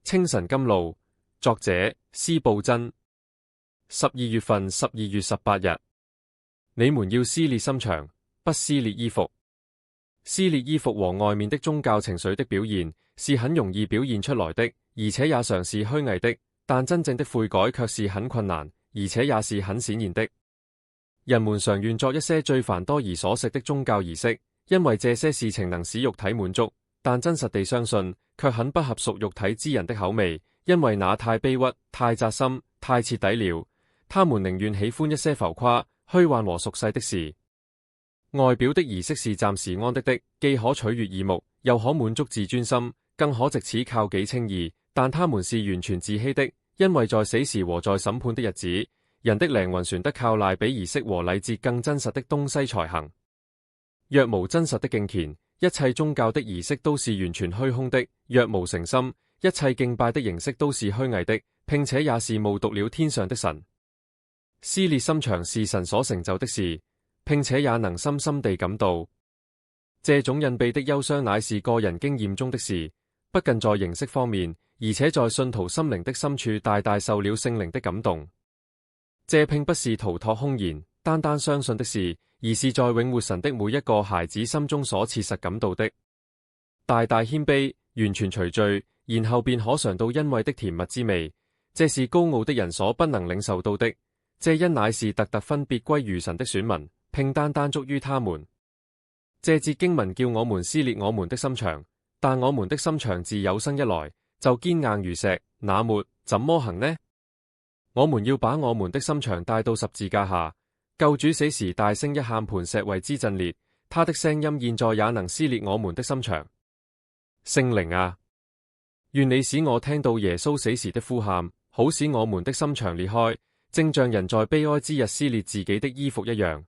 清晨甘露，作者司布真。12月份12月18日，你們要撕裂心腸，不撕裂衣服。撕裂衣服和外面的宗教情緒的表現是很容易表現出來的，而且也常是虛偽的，但真正的悔改卻是很困難，而且也是很顯然的。人們常願作一些最繁多而瑣碎的宗教儀式，因為這些事情能使肉體滿足，但真實地相信卻很不合屬肉體之人的口味，因為那太卑屈、太扎心、太徹底了。他們寧願喜歡一些浮誇、虛幻和俗世的事。外表的儀式是暫時安的，既可取悅耳目，又可滿足自尊心，更可藉此靠己稱義，但他們是完全自欺的，因為在死時和在審判的日子，人的靈魂船得靠賴比儀式和禮節更真實的東西才行。若無真實的敬虔，一切宗教的儀式都是完全虛空的；若無誠心，一切敬拜的形式都是虛偽的，並且也是冒怆了天上的神。撕裂心腸是神所成就的事，並且也能深深地感到，這種隱秘的憂傷乃是個人經驗中的事，不僅在形式方面，而且在信徒心靈的深處大大受了聖靈的感動。這並不是逃脫空言、單單相信的事，而是在永活神的每一個孩子心中所切實感到的。大大謙卑，完全除罪，然後便可嘗到恩惠的甜蜜之味，這是高傲的人所不能領受到的。這因乃是特特分別歸於神的選民，並單單足於他們。這節經文叫我們撕裂我們的心腸，但我們的心腸自有生以來就堅硬如石，那末怎麼行呢？我們要把我們的心腸帶到十字架下，救主死時大聲一喊，磐石為之震裂，他的聲音現在也能撕裂我們的心腸。聖靈啊，願你使我聽到耶穌死時的呼喊，好使我們的心腸裂開，正像人在悲哀之日撕裂自己的衣服一樣。